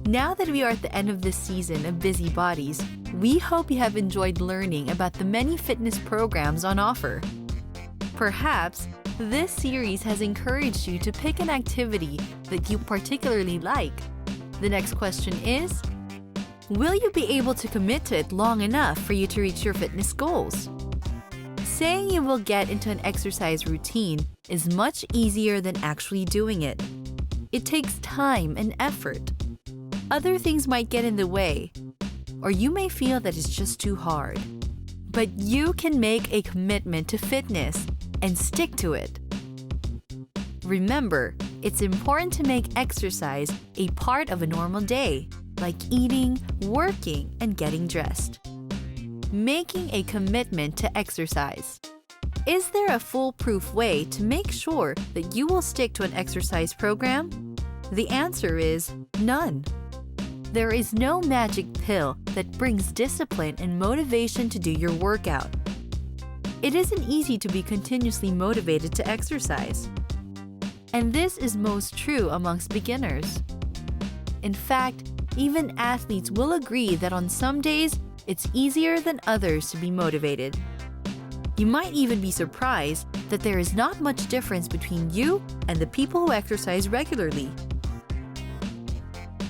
Now that we are at the end of this season of Busybodies, we hope you have enjoyed learning about the many fitness programs on offer. Perhaps this series has encouraged you to pick an activity that you particularly like. The next question is, will you be able to commit to it long enough for you to reach your fitness goals? Saying you will get into an exercise routine is much easier than actually doing it. It takes time and effort. Other things might get in the way, or you may feel that it's just too hard. But you can make a commitment to fitness and stick to it. Remember, it's important to make exercise a part of a normal day, like eating, working, and getting dressed. Making a commitment to exercise. Is there a foolproof way to make sure that you will stick to an exercise program? The answer is none. There is no magic pill that brings discipline and motivation to do your workout. It isn't easy to be continuously motivated to exercise. And this is most true amongst beginners. In fact, even athletes will agree that on some days, it's easier than others to be motivated. You might even be surprised that there is not much difference between you and the people who exercise regularly.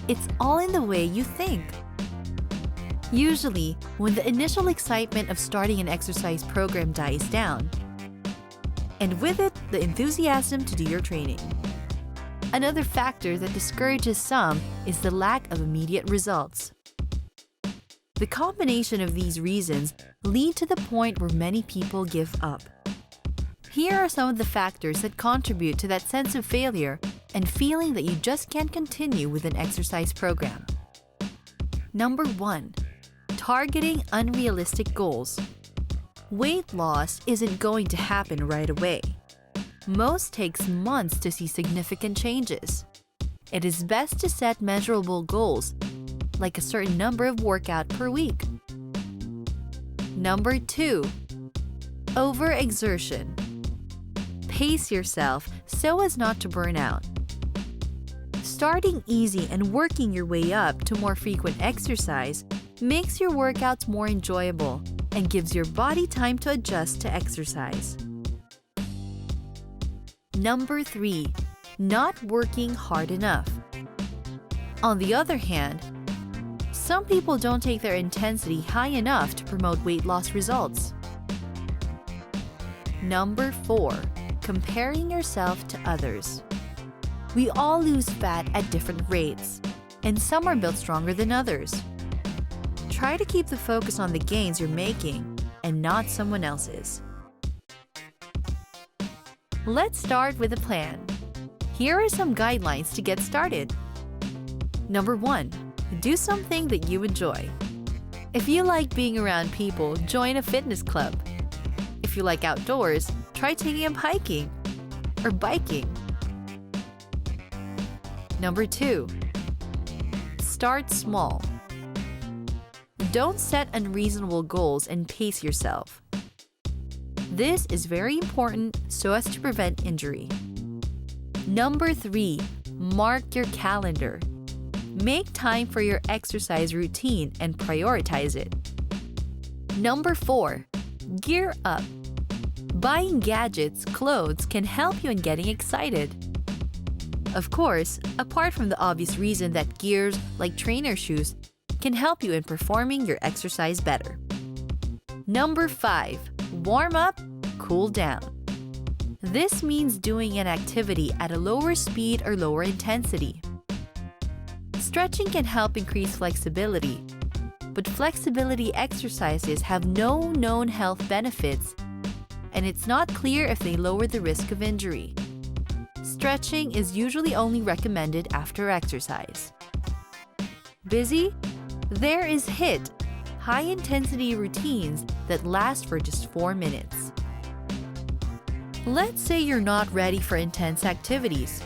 It's all in the way you think. Usually, when the initial excitement of starting an exercise program dies down, and with it, the enthusiasm to do your training. Another factor that discourages some is the lack of immediate results. The combination of these reasons lead to the point where many people give up. Here are some of the factors that contribute to that sense of failure and feeling that you just can't continue with an exercise program. Number 1. Targeting unrealistic goals. Weight loss isn't going to happen right away. Most takes months to see significant changes. It is best to set measurable goals, like a certain number of workouts per week. Number 2. Overexertion. Pace yourself so as not to burn out. Starting easy and working your way up to more frequent exercise makes your workouts more enjoyable and gives your body time to adjust to exercise. Number 3. Not working hard enough. On the other hand, some people don't take their intensity high enough to promote weight loss results. Number 4. Comparing yourself to others. We all lose fat at different rates, and some are built stronger than others. Try to keep the focus on the gains you're making and not someone else's. Let's start with a plan. Here are some guidelines to get started. Number 1. Do something that you enjoy. If you like being around people, join a fitness club. If you like outdoors, try taking up hiking or biking. Number 2. Start small. Don't set unreasonable goals and pace yourself. This is very important so as to prevent injury. Number 3. Mark your calendar. Make time for your exercise routine and prioritize it. Number 4. Gear up. Buying gadgets, clothes can help you in getting excited. Of course, apart from the obvious reason that gears like trainer shoes can help you in performing your exercise better. Number 5. Warm up, cool down. This means doing an activity at a lower speed or lower intensity. Stretching can help increase flexibility, but flexibility exercises have no known health benefits, and it's not clear if they lower the risk of injury. Stretching is usually only recommended after exercise. Busy? There is HIIT, high-intensity routines that last for just 4 minutes. Let's say you're not ready for intense activities.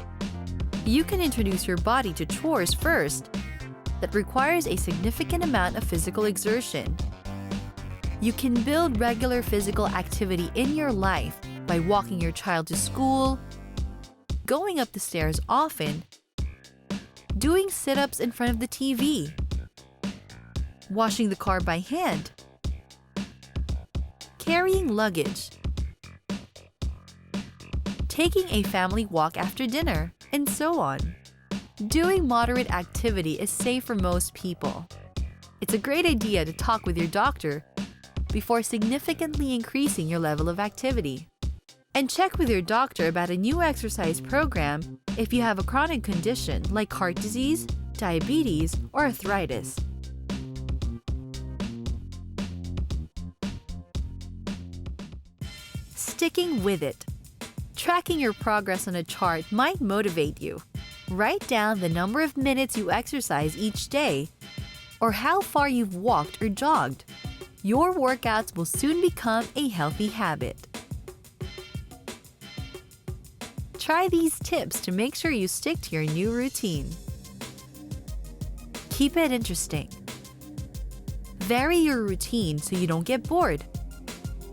You can introduce your body to chores first that requires a significant amount of physical exertion. You can build regular physical activity in your life by walking your child to school, going up the stairs often, doing sit-ups in front of the TV, washing the car by hand, carrying luggage, taking a family walk after dinner, and so on. Doing moderate activity is safe for most people. It's a great idea to talk with your doctor before significantly increasing your level of activity. And check with your doctor about a new exercise program if you have a chronic condition like heart disease, diabetes, or arthritis. Sticking with it. Tracking your progress on a chart might motivate you. Write down the number of minutes you exercise each day or how far you've walked or jogged. Your workouts will soon become a healthy habit. Try these tips to make sure you stick to your new routine. Keep it interesting. Vary your routine so you don't get bored.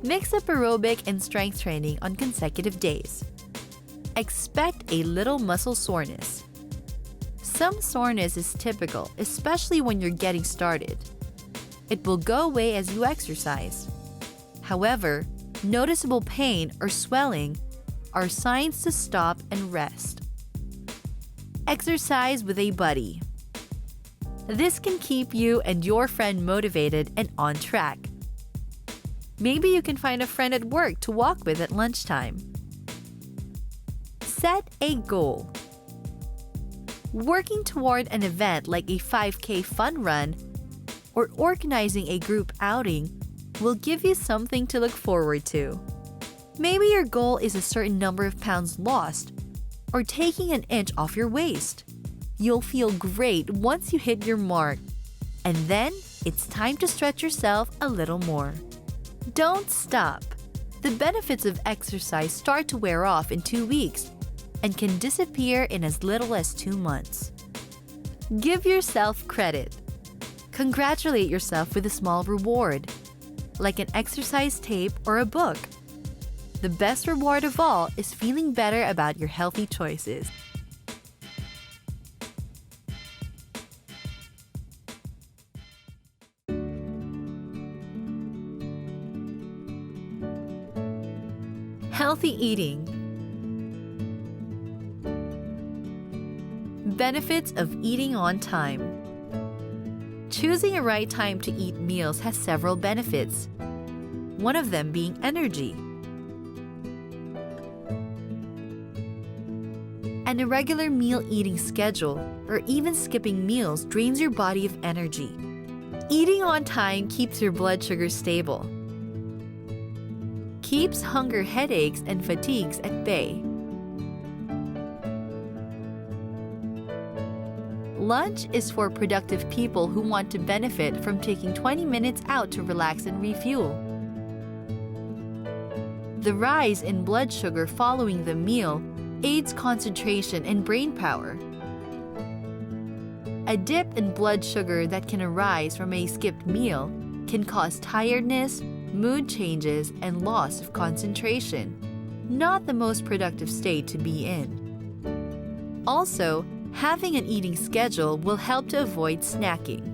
Mix up aerobic and strength training on consecutive days. Expect a little muscle soreness. Some soreness is typical, especially when you're getting started. It will go away as you exercise. However, noticeable pain or swelling are signs to stop and rest. Exercise with a buddy. This can keep you and your friend motivated and on track. Maybe you can find a friend at work to walk with at lunchtime. Set a goal. Working toward an event like a 5K fun run or organizing a group outing will give you something to look forward to. Maybe your goal is a certain number of pounds lost or taking an inch off your waist. You'll feel great once you hit your mark. And then it's time to stretch yourself a little more. Don't stop. The benefits of exercise start to wear off in 2 weeks and can disappear in as little as 2 months. Give yourself credit. Congratulate yourself with a small reward, like an exercise tape or a book. The best reward of all is feeling better about your healthy choices. Healthy eating. Benefits of eating on time. Choosing a right time to eat meals has several benefits, one of them being energy. An irregular meal eating schedule or even skipping meals drains your body of energy. Eating on time keeps your blood sugar stable, keeps hunger, headaches, and fatigues at bay. Lunch is for productive people who want to benefit from taking 20 minutes out to relax and refuel. The rise in blood sugar following the meal aids concentration and brain power. A dip in blood sugar that can arise from a skipped meal can cause tiredness, mood changes, and loss of concentration. Not the most productive state to be in. Also, having an eating schedule will help to avoid snacking.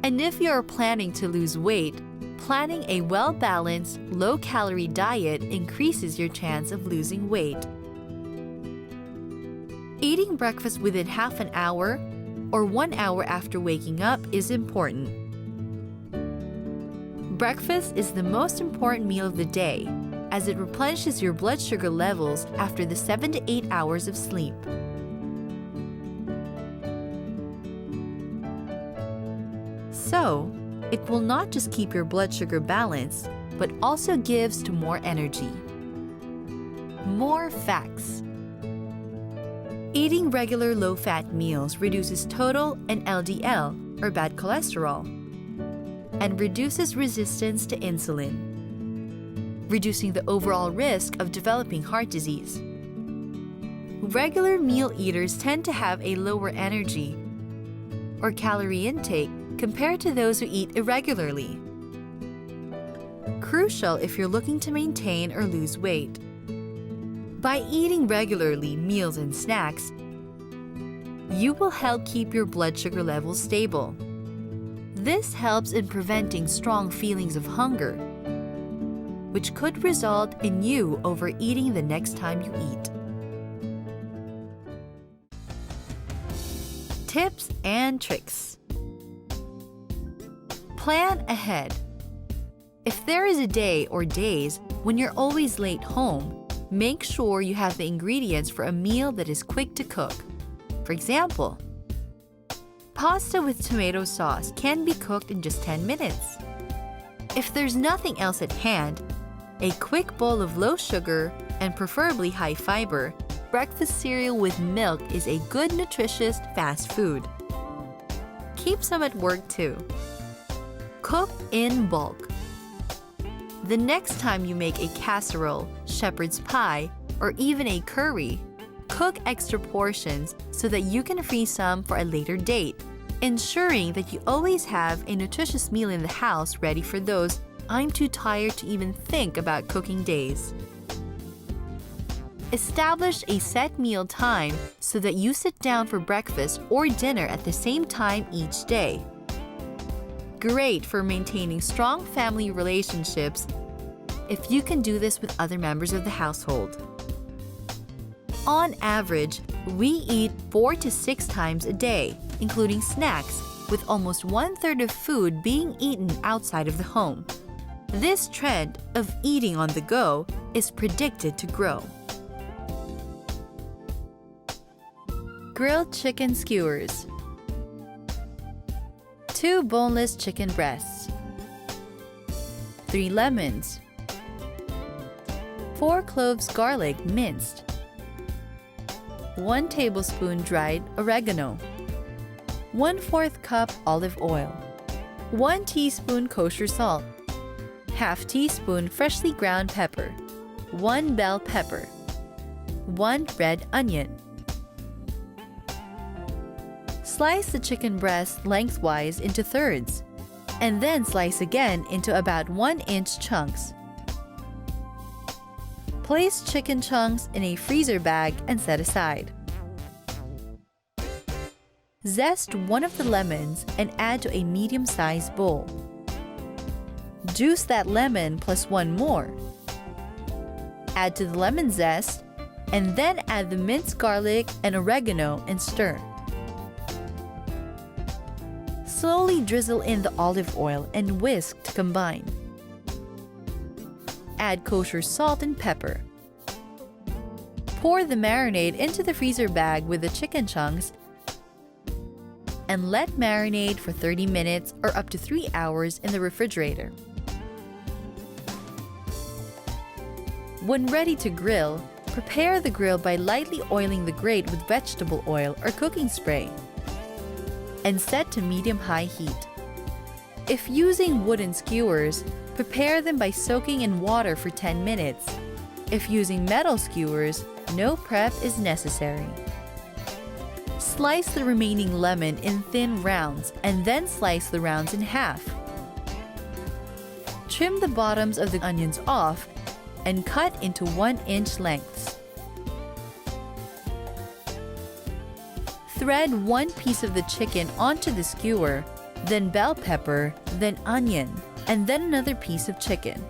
And if you are planning to lose weight, planning a well-balanced, low-calorie diet increases your chance of losing weight. Eating breakfast within half an hour or 1 hour after waking up is important. Breakfast is the most important meal of the day, as it replenishes your blood sugar levels after the 7 to 8 hours of sleep. So, it will not just keep your blood sugar balanced, but also gives to more energy. More facts. Eating regular low-fat meals reduces total and LDL, or bad cholesterol, and reduces resistance to insulin, reducing the overall risk of developing heart disease. Regular meal eaters tend to have a lower energy or calorie intake compared to those who eat irregularly. Crucial if you're looking to maintain or lose weight. By eating regularly meals and snacks, you will help keep your blood sugar levels stable. This helps in preventing strong feelings of hunger, which could result in you overeating the next time you eat. Tips and tricks. Plan ahead. If there is a day or days when you're always late home, make sure you have the ingredients for a meal that is quick to cook. For example, pasta with tomato sauce can be cooked in just 10 minutes. If there's nothing else at hand, a quick bowl of low sugar and preferably high fiber breakfast cereal with milk is a good nutritious fast food. Keep some at work too. Cook in bulk. The next time you make a casserole, shepherd's pie, or even a curry, cook extra portions so that you can freeze some for a later date, ensuring that you always have a nutritious meal in the house ready for those I'm too tired to even think about cooking days. Establish a set meal time so that you sit down for breakfast or dinner at the same time each day. Great for maintaining strong family relationships if you can do this with other members of the household. On average, we eat 4 to 6 times a day, including snacks, with almost 1/3 of food being eaten outside of the home. This trend of eating on the go is predicted to grow. Grilled chicken skewers. 2 boneless chicken breasts. 3 lemons. 4 cloves garlic minced. 1 tablespoon dried oregano. 1/4 cup olive oil. 1 teaspoon kosher salt. Half teaspoon freshly ground pepper. 1 bell pepper. 1 red onion. Slice the chicken breast lengthwise into thirds, and then slice again into about 1-inch chunks. Place chicken chunks in a freezer bag and set aside. Zest 1 of the lemons and add to a medium-sized bowl. Juice that lemon plus 1 more. Add to the lemon zest, and then add the minced garlic and oregano and stir. Slowly drizzle in the olive oil and whisk to combine. Add kosher salt and pepper. Pour the marinade into the freezer bag with the chicken chunks and let marinate for 30 minutes or up to 3 hours in the refrigerator. When ready to grill, prepare the grill by lightly oiling the grate with vegetable oil or cooking spray and set to medium-high heat. If using wooden skewers, prepare them by soaking in water for 10 minutes. If using metal skewers, no prep is necessary. Slice the remaining lemon in thin rounds and then slice the rounds in half. Trim the bottoms of the onions off and cut into 1-inch lengths. Thread 1 piece of the chicken onto the skewer, then bell pepper, then onion, and then another piece of chicken.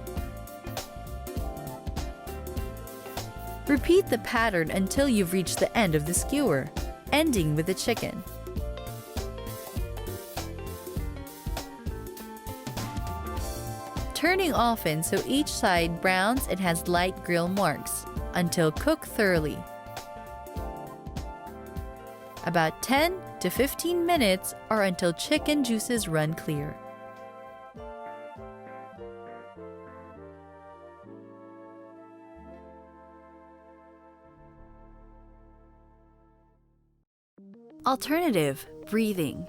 Repeat the pattern until you've reached the end of the skewer, ending with the chicken. Turning often so each side browns and has light grill marks until cooked thoroughly. About 10 to 15 minutes or until chicken juices run clear. Alternative, breathing.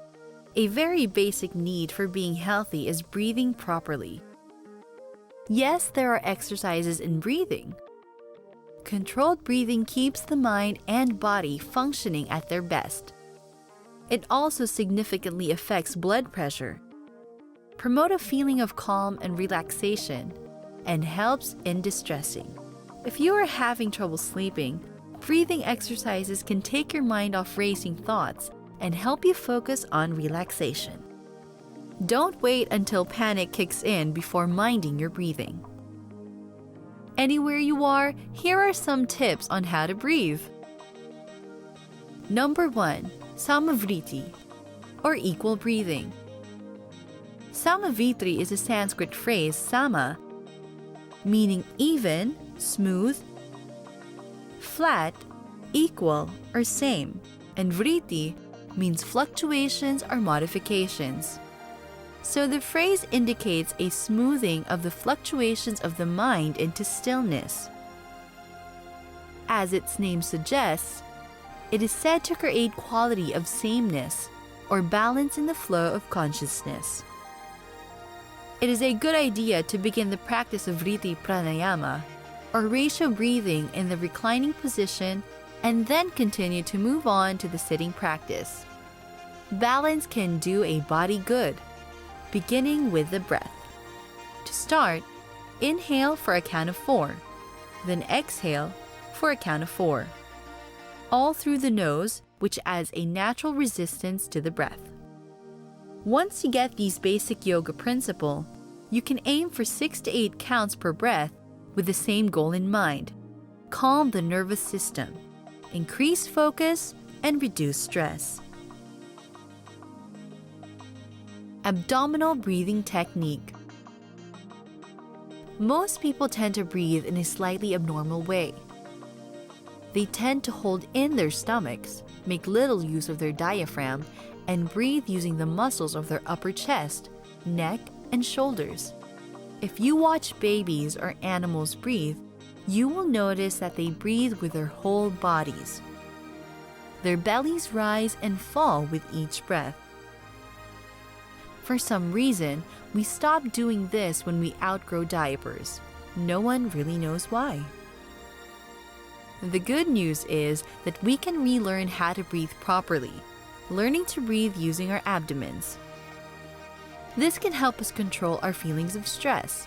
A very basic need for being healthy is breathing properly. Yes, there are exercises in breathing. Controlled breathing keeps the mind and body functioning at their best. It also significantly affects blood pressure, promotes a feeling of calm and relaxation, and helps in distressing. If you are having trouble sleeping, breathing exercises can take your mind off racing thoughts and help you focus on relaxation. Don't wait until panic kicks in before minding your breathing. Anywhere you are, here are some tips on how to breathe. Number 1. Samavriti, or equal breathing. Samavritri is a Sanskrit phrase sama, meaning even, smooth, flat, equal, or same, and vriti means fluctuations or modifications. So the phrase indicates a smoothing of the fluctuations of the mind into stillness. As its name suggests, it is said to create quality of sameness or balance in the flow of consciousness. It is a good idea to begin the practice of vriti pranayama, or ratio breathing in the reclining position, and then continue to move on to the sitting practice. Balance can do a body good, beginning with the breath. To start, inhale for a count of 4, then exhale for a count of 4. All through the nose, which adds a natural resistance to the breath. Once you get these basic yoga principles, you can aim for 6 to 8 counts per breath with the same goal in mind: calm the nervous system, increase focus, and reduce stress. Abdominal breathing technique. Most people tend to breathe in a slightly abnormal way. They tend to hold in their stomachs, make little use of their diaphragm, and breathe using the muscles of their upper chest, neck, and shoulders. If you watch babies or animals breathe, you will notice that they breathe with their whole bodies. Their bellies rise and fall with each breath. For some reason, we stop doing this when we outgrow diapers. No one really knows why. The good news is that we can relearn how to breathe properly, learning to breathe using our abdomens. This can help us control our feelings of stress.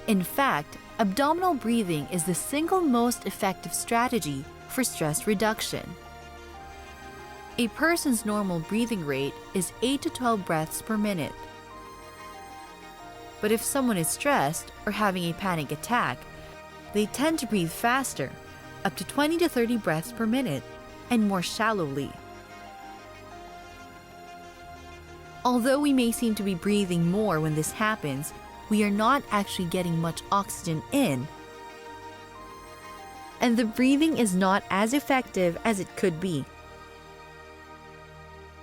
In fact, abdominal breathing is the single most effective strategy for stress reduction. A person's normal breathing rate is 8 to 12 breaths per minute. But if someone is stressed or having a panic attack, they tend to breathe faster, up to 20 to 30 breaths per minute, and more shallowly. Although we may seem to be breathing more when this happens, we are not actually getting much oxygen in, and the breathing is not as effective as it could be.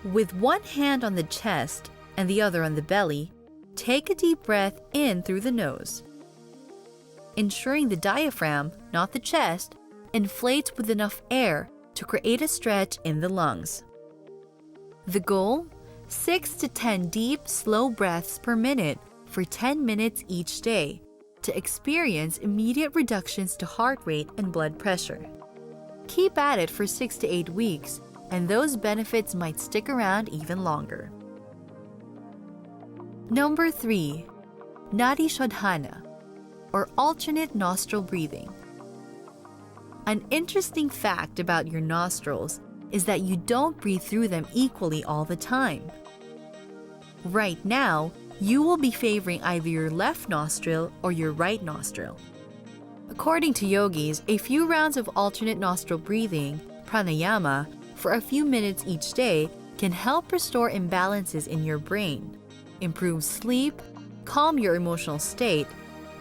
With one hand on the chest and the other on the belly, take a deep breath in through the nose, ensuring the diaphragm, not the chest, inflates with enough air to create a stretch in the lungs. The goal? 6 to 10 deep, slow breaths per minute for 10 minutes each day to experience immediate reductions to heart rate and blood pressure. Keep at it for 6 to 8 weeks, and those benefits might stick around even longer. Number 3. Nadi Shodhana, or alternate nostril breathing. An interesting fact about your nostrils is that you don't breathe through them equally all the time. Right now, you will be favoring either your left nostril or your right nostril. According to yogis, a few rounds of alternate nostril breathing, pranayama, for a few minutes each day can help restore imbalances in your brain, improve sleep, calm your emotional state,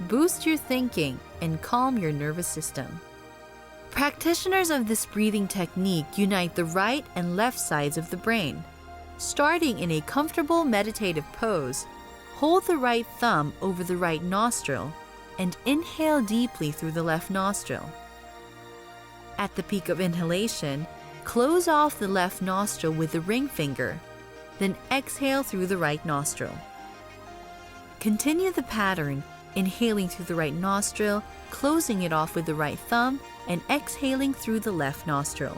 boost your thinking, and calm your nervous system. Practitioners of this breathing technique unite the right and left sides of the brain. Starting in a comfortable meditative pose, hold the right thumb over the right nostril and inhale deeply through the left nostril. At the peak of inhalation, close off the left nostril with the ring finger, then exhale through the right nostril. Continue the pattern, inhaling through the right nostril, closing it off with the right thumb, and exhaling through the left nostril.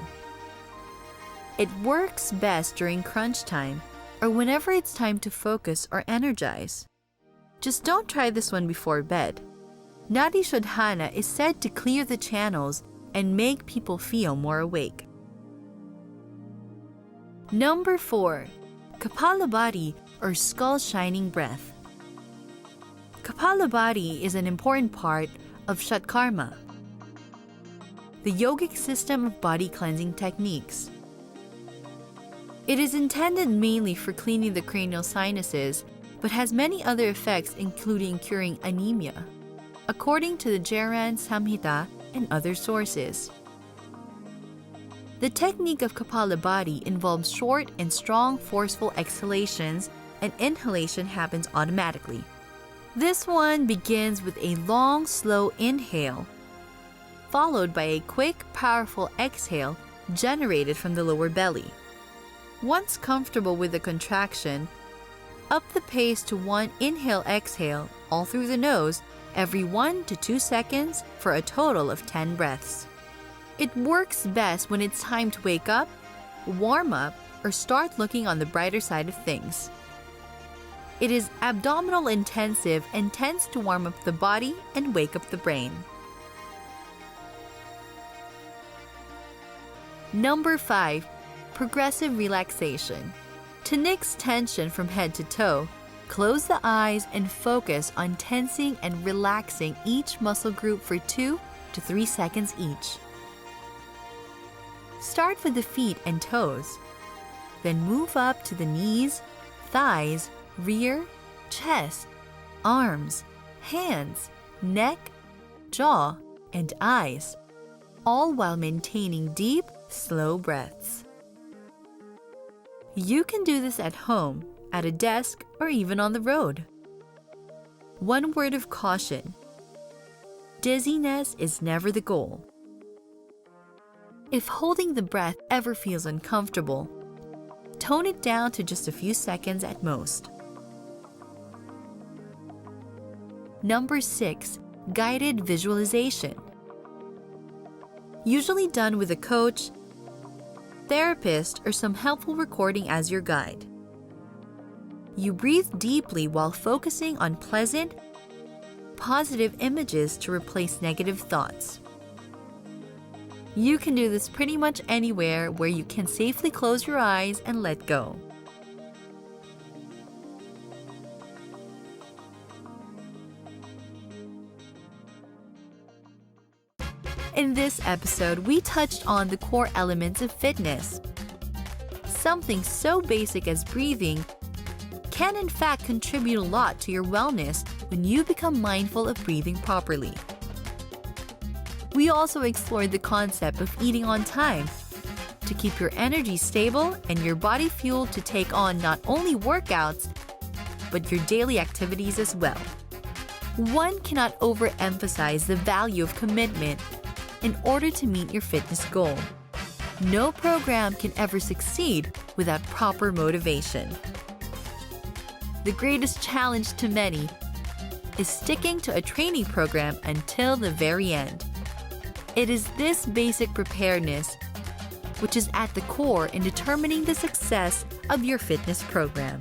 It works best during crunch time or whenever it's time to focus or energize. Just don't try this one before bed. Nadi Shodhana is said to clear the channels and make people feel more awake. Number 4. Kapalabhati or skull shining breath. Kapalabhati is an important part of Shatkarma, the yogic system of body cleansing techniques. It is intended mainly for cleaning the cranial sinuses, but has many other effects including curing anemia, according to the Jaran Samhita and other sources. The technique of Kapalabhati involves short and strong forceful exhalations, and inhalation happens automatically. This one begins with a long, slow inhale, followed by a quick, powerful exhale generated from the lower belly. Once comfortable with the contraction, up the pace to one inhale-exhale all through the nose every 1 to 2 seconds for a total of 10 breaths. It works best when it's time to wake up, warm up, or start looking on the brighter side of things. It is abdominal intensive and tends to warm up the body and wake up the brain. Number 5. Progressive relaxation. To nix tension from head to toe, close the eyes and focus on tensing and relaxing each muscle group for 2 to 3 seconds each. Start with the feet and toes, then move up to the knees, thighs, rear, chest, arms, hands, neck, jaw, and eyes, all while maintaining deep, slow breaths. You can do this at home, at a desk, or even on the road. One word of caution: dizziness is never the goal. If holding the breath ever feels uncomfortable, tone it down to just a few seconds at most. Number 6. Guided visualization. Usually done with a coach, therapist, or some helpful recording as your guide. You breathe deeply while focusing on pleasant, positive images to replace negative thoughts. You can do this pretty much anywhere where you can safely close your eyes and let go. In this episode, we touched on the core elements of fitness. Something so basic as breathing can in fact contribute a lot to your wellness when you become mindful of breathing properly. We also explored the concept of eating on time to keep your energy stable and your body fueled to take on not only workouts, but your daily activities as well. One cannot overemphasize the value of commitment in order to meet your fitness goal. No program can ever succeed without proper motivation. The greatest challenge to many is sticking to a training program until the very end. It is this basic preparedness which is at the core in determining the success of your fitness program.